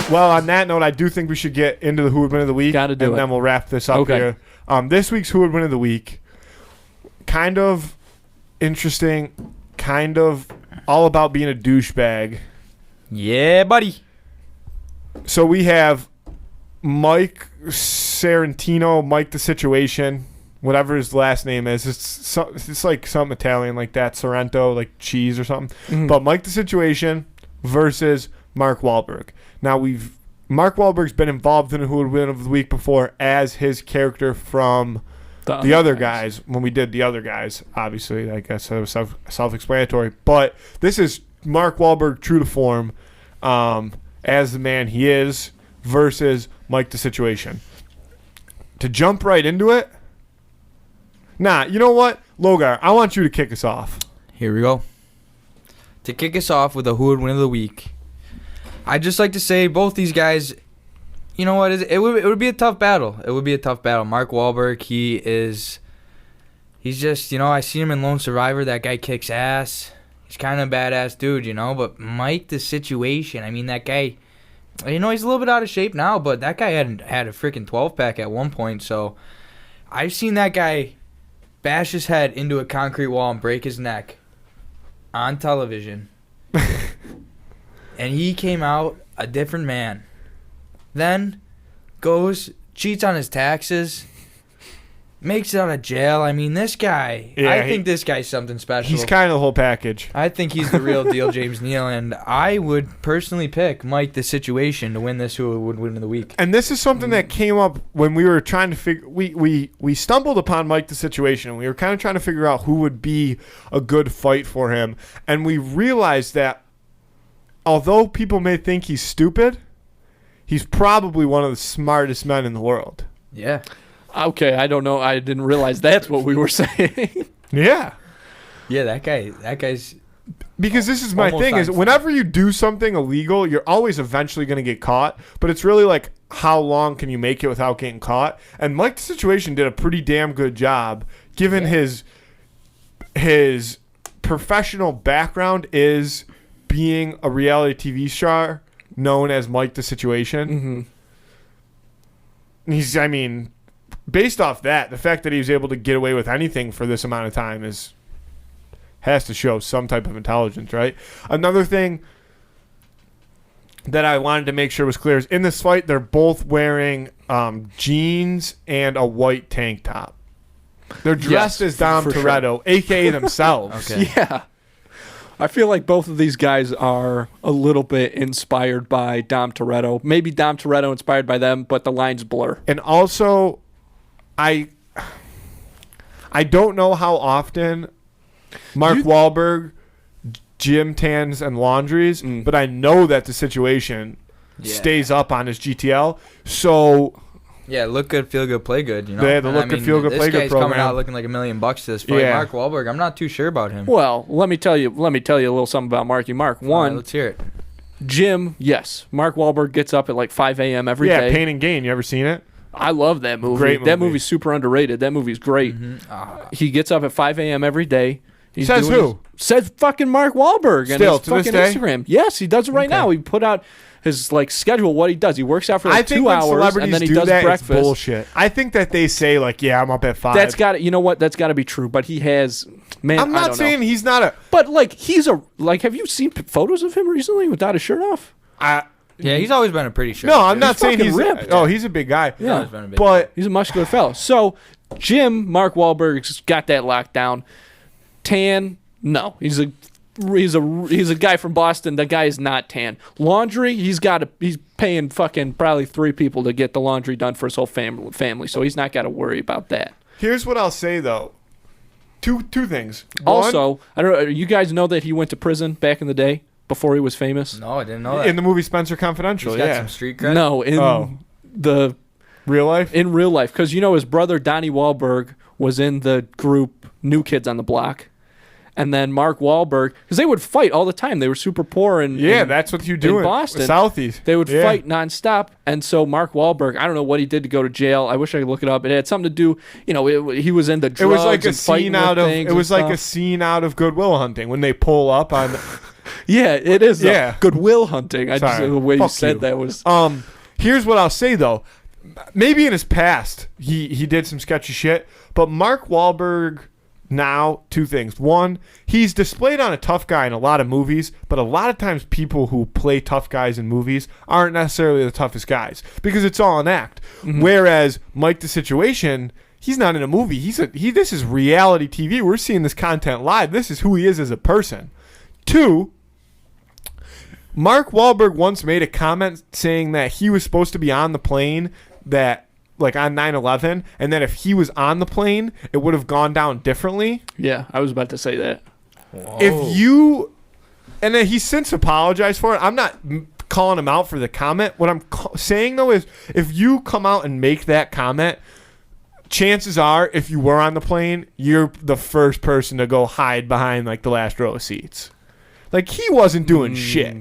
Well, on that note, I do think we should get into the Who Would Win of the Week. Gotta do it. And then we'll wrap this up here. This week's Who Would Win of the Week, kind of interesting, kind of all about being a douchebag. Yeah, buddy. So we have Mike Sarantino, Mike the Situation, whatever his last name is. It's like something Italian like that, Sorrento, like cheese or something. Mm-hmm. But Mike the Situation versus Mark Wahlberg. Now Mark Wahlberg's been involved in a Who Would Win of the Week before as his character from the other guys. When we did the other guys, obviously, I guess that was self-explanatory. But this is Mark Wahlberg true to form as the man he is versus Mike the Situation. To jump right into it, you know what? Logar, I want you to kick us off. Here we go. To kick us off with a Who Would Win of the Week, I'd just like to say both these guys, you know what? It would be a tough battle. It would be a tough battle. Mark Wahlberg, he's just, I see him in Lone Survivor. That guy kicks ass. He's kind of a badass dude, But Mike the Situation, I mean, that guy, he's a little bit out of shape now, but that guy had a freaking 12-pack at one point. So I've seen that guy bash his head into a concrete wall and break his neck on television. And he came out a different man. Then cheats on his taxes, makes it out of jail. I mean, this guy, I think this guy's something special. He's kind of the whole package. I think he's the real deal, James Neal, and I would personally pick Mike the Situation to win this Who Would Win of the Week. And this is something that came up when we were trying to figure. We stumbled upon Mike the Situation, and we were kind of trying to figure out who would be a good fight for him. And we realized that although people may think he's stupid, he's probably one of the smartest men in the world. Yeah. Okay, I don't know. I didn't realize that's what we were saying. Yeah. Yeah, that guy's... Because this is my thing, is whenever you do something illegal, you're always eventually going to get caught. But it's really like, how long can you make it without getting caught? And Mike the Situation did a pretty damn good job, given his professional background is being a reality TV star known as Mike the Situation. Mm-hmm. Based off that, the fact that he was able to get away with anything for this amount of time has to show some type of intelligence, right? Another thing that I wanted to make sure was clear is in this fight, they're both wearing jeans and a white tank top. They're dressed as Dom Toretto, a.k.a. themselves. Okay. Yeah. I feel like both of these guys are a little bit inspired by Dom Toretto. Maybe Dom Toretto inspired by them, but the lines blur. And also, I don't know how often Mark Wahlberg gym tans and laundries, but I know that the Situation stays up on his GTL. So yeah, look good, feel good, play good. They had the look good, feel good, play good program. This guy's coming out looking like $1 million to this fight. Yeah. Mark Wahlberg, I'm not too sure about him. Well, let me tell you a little something about Marky Mark. One, let's hear it. Gym, yes. Mark Wahlberg gets up at like 5 a.m. every day. Yeah, Pain and Gain. You ever seen it? I love that movie. Great movie. That movie's super underrated. That movie's great. Mm-hmm. He gets up at 5 a.m. every day. Says who? Says fucking Mark Wahlberg. Still, and his to this fucking day? Instagram. Yes, he does it right now. He put out his schedule, what he does. He works out for 2 hours, and then he does breakfast. It's bullshit. I think that they say I'm up at 5. That's got to, you know what? That's got to be true. But he has, man. I'm not saying he's not a. But he's a have you seen photos of him recently without his shirt off? Yeah, he's always been a pretty shirt. No, I'm not saying he's ripped. He's a big guy. Yeah, but he's a muscular fellow. So, Mark Wahlberg's got that locked down. Tan, no, he's a guy from Boston. That guy is not tan. Laundry, he's paying fucking probably 3 people to get the laundry done for his whole family. So he's not got to worry about that. Here's what I'll say though. Two things. Also, I don't know. You guys know that he went to prison back in the day before he was famous. No, I didn't know that. In the movie Spencer Confidential. He's got some street cred. No, in the real life. In real life, because his brother Donnie Wahlberg was in the group New Kids on the Block. And then Mark Wahlberg, because they would fight all the time. They were super poor that's what you do in Boston. Southeast. They would fight nonstop. And so Mark Wahlberg, I don't know what he did to go to jail. I wish I could look it up. It had something to do, he was into drugs. It was like a scene out of Good Will Hunting when they pull up on. Yeah, it is. Yeah. Goodwill hunting. I just Sorry. the way you Fuck said you. that was. Here's what I'll say though. Maybe in his past he did some sketchy shit, but Mark Wahlberg now, two things. One, he's displayed on a tough guy in a lot of movies, but a lot of times people who play tough guys in movies aren't necessarily the toughest guys because it's all an act. Mm-hmm. Whereas Mike the Situation, he's not in a movie. This is reality TV. We're seeing this content live. This is who he is as a person. Two, Mark Wahlberg once made a comment saying that he was supposed to be on the plane that, like, on 9/11, and that if he was on the plane, it would have gone down differently. Yeah, I was about to say that. And then he's since apologized for it. I'm not calling him out for the comment. What I'm saying, though, is if you come out and make that comment, chances are, if you were on the plane, you're the first person to go hide behind, like, the last row of seats. Like, he wasn't doing shit,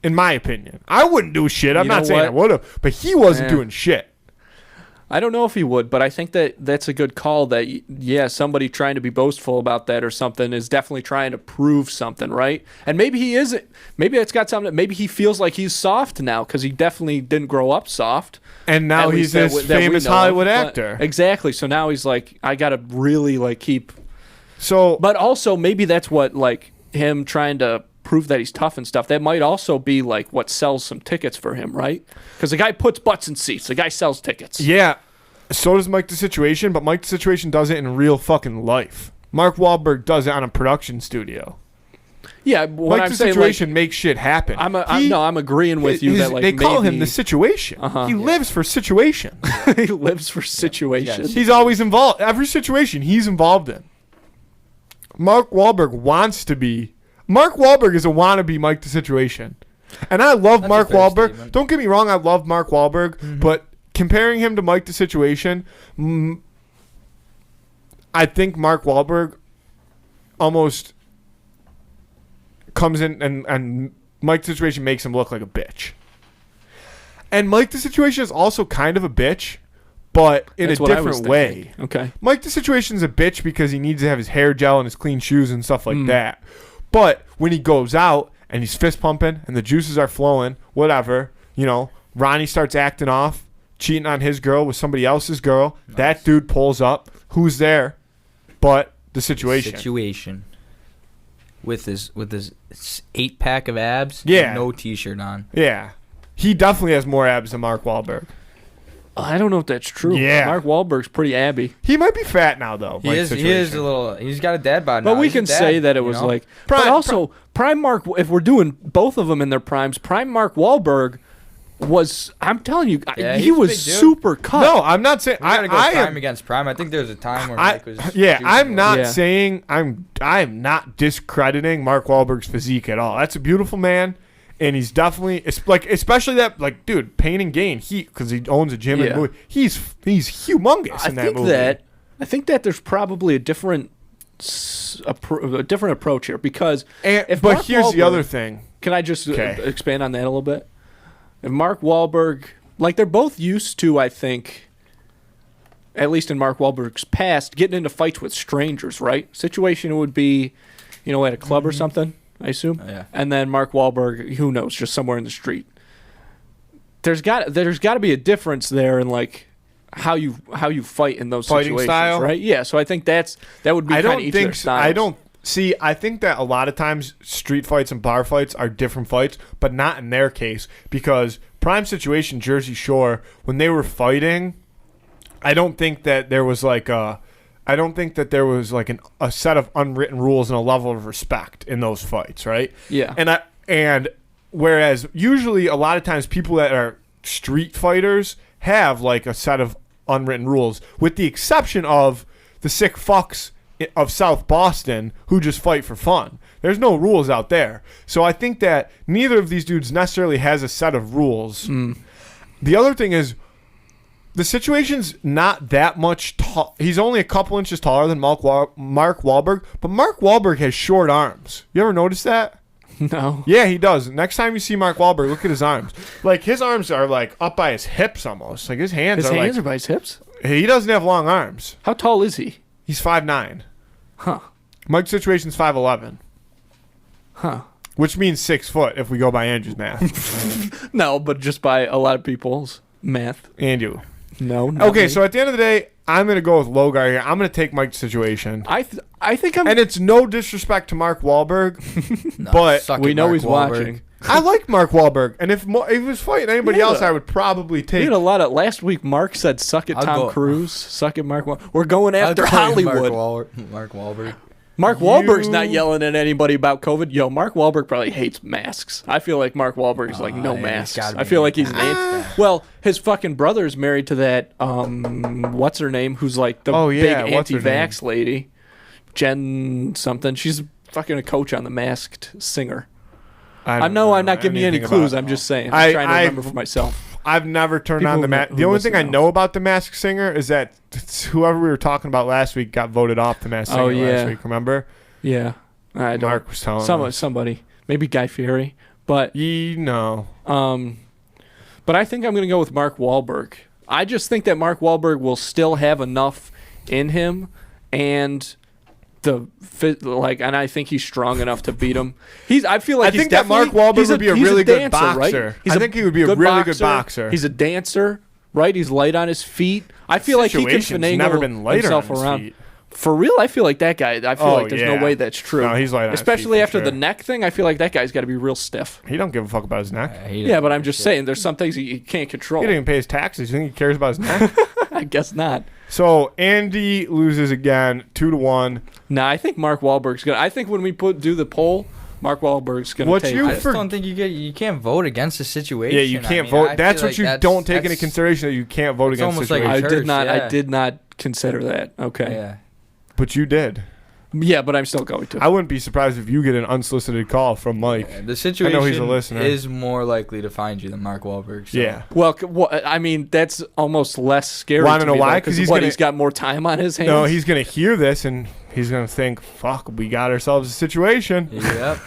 in my opinion. I wouldn't do shit. I'm not saying I would have, but he wasn't doing shit. I don't know if he would, but I think that that's a good call that, yeah, somebody trying to be boastful about that or something is definitely trying to prove something, right? And maybe he isn't. Maybe it's got something. Maybe he feels like he's soft now because he definitely didn't grow up soft. And now he's this famous Hollywood actor. Exactly. So now he's like, I got to really, like, keep. So, but also maybe that's what, like, him trying to prove that he's tough and stuff. That might also be, like, what sells some tickets for him, right? Because the guy puts butts in seats. The guy sells tickets. Yeah. So does Mike the Situation, but Mike the Situation does it in real fucking life. Mark Wahlberg does it on a production studio. Yeah, when Mike I'm the saying, Situation like, makes shit happen. I'm agreeing with you that, like, they call maybe, him the Situation. He lives for situation. he lives for situations. He's always involved. Every situation he's involved in. Mark Wahlberg wants to be. Mark Wahlberg is a wannabe Mike the Situation. And I love Mark Wahlberg. Statement. Don't get me wrong, I love Mark Wahlberg, but comparing him to Mike the Situation, I think Mark Wahlberg almost comes in and Mike the Situation makes him look like a bitch. And Mike the Situation is also kind of a bitch, but in That's a what I was different way. thinking. Okay. Mike the Situation's a bitch because he needs to have his hair gel and his clean shoes and stuff like that. But when he goes out and he's fist pumping and the juices are flowing, whatever, you know, Ronnie starts acting off, cheating on his girl with somebody else's girl. Nice. That dude pulls up. Who's there? But the Situation. With his 8-pack of abs. Yeah. And no t-shirt on. Yeah. He definitely has more abs than Mark Wahlberg. I don't know if that's true. Yeah. Mark Wahlberg's pretty abby. He might be fat now, though. He is a little. He's got a dad bod now. But we He's can a dad, say that it was like. But also, Prime Mark, if we're doing both of them in their primes, Prime Mark Wahlberg was, I'm telling you, he was super cut. No, I'm not saying. We gotta go prime against prime. I think there was a time where Mike was. I'm not saying I'm not discrediting Mark Wahlberg's physique at all. That's a beautiful man, and he's definitely especially that, like, dude, Pain and Gain. Because he owns a gym and movie. He's humongous in that movie. I think that there's probably a different approach here because here's the other thing. Can I just expand on that a little bit? If Mark Wahlberg, like, they're both used to, I think, at least in Mark Wahlberg's past, getting into fights with strangers, right? Situation would be, at a club or something, I assume. Yeah. And then Mark Wahlberg, who knows, just somewhere in the street. There's got to be a difference there in, like, how you fight in those fighting situations, style, right? Yeah. So I think that would be kind of each of their styles. I think that a lot of times street fights and bar fights are different fights, but not in their case, because Prime Situation, Jersey Shore, when they were fighting, I don't think that there was like a set of unwritten rules and a level of respect in those fights, right? Yeah. And whereas usually a lot of times people that are street fighters have like a set of unwritten rules, with the exception of the sick fucks of South Boston who just fight for fun. There's no rules out there. So I think that neither of these dudes necessarily has a set of rules. The other thing is, the Situation's not that much tall. He's only a couple inches taller than Mark Wahlberg, but Mark Wahlberg has short arms. You ever notice that? No. Yeah, he does. Next time you see Mark Wahlberg, look at his arms. Like, his arms are like up by his hips almost. Like, his hands are by his hips? He doesn't have long arms. How tall is he? He's 5'9". Huh. Mike's Situation's 5'11". Huh. which means 6 foot if we go by Andrew's math. No, but just by a lot of people's math. And you. No. Not Okay, me. so at the end of the day, I'm going to go with Logar here. I'm going to take Mike's situation. I think I'm. And it's no disrespect to Mark Wahlberg, No, but suck we it, know Mark he's Wahlberg. watching. I like Mark Wahlberg. And if he was fighting anybody Yeah. else, I would probably We take. had a lot of last week. Mark said, "Suck it, I'll Tom go- Cruise. Suck it, Mark. We're going I'll after go with Hollywood." Mark Wahlberg. Mark Wahlberg's not yelling at anybody about COVID. Yo, Mark Wahlberg probably hates masks. I feel like Mark Wahlberg's like no yeah, he's masks. gotta I be feel like he's anti-mask. well, his fucking brother's married to that what's her name? Who's like the Oh, yeah, big what's her anti-vax lady, Jen something. She's fucking a coach on The Masked Singer. I know I'm not giving you any clues. I'm just saying. I'm trying to remember for myself. I've never turned People on the who- mask. who The only listen thing I know. know about the Masked Singer is that whoever we were talking about last week got voted off the Masked Singer Oh, yeah. last week. Remember? Yeah, I don't. Mark was telling us. Somebody, maybe Guy Fieri, but You know. But I think I'm going to go with Mark Wahlberg. I just think that Mark Wahlberg will still have enough in him, and and I think he's strong enough to beat him. I feel like I think that Mark Wahlberg would be a really good boxer. He's I think he would be a really good boxer. He's a dancer, right? He's light on his feet. I feel like he can Situation's finagle never been lighter himself on his around. feet. For real, I feel like that guy. I feel Oh, like there's yeah. no way that's true. No, he's light on his especially feet for after the sure. neck thing. I feel like that guy's got to be real stiff. He don't give a fuck about his neck. Yeah, but I'm just saying, there's some things he can't control. He didn't even pay his taxes. You think he cares about his neck? I guess not. So Andy loses again, 2-1. Nah, I think Mark Wahlberg's gonna. I think when we do the poll, Mark Wahlberg's gonna What take you I it. just don't think you can't vote against the situation. Yeah, you I can't mean, vote. I That's feel what like you that's- don't take into that's- consideration, that you can't vote it's against almost like a situations. I did church, not. yeah. I did not consider that. Okay. Yeah. But you did. Yeah, but I'm still going to. I wouldn't be surprised if you get an unsolicited call from Mike. Yeah, the situation he's a listener. is more likely to find you than Mark Wahlberg. So. Yeah. Well, I mean, that's almost less scary. Wanna to know me, why? though, 'Cause he's what, gonna- he's got more time on his hands. No, he's going to hear this and he's going to think, fuck, we got ourselves a situation. Yep.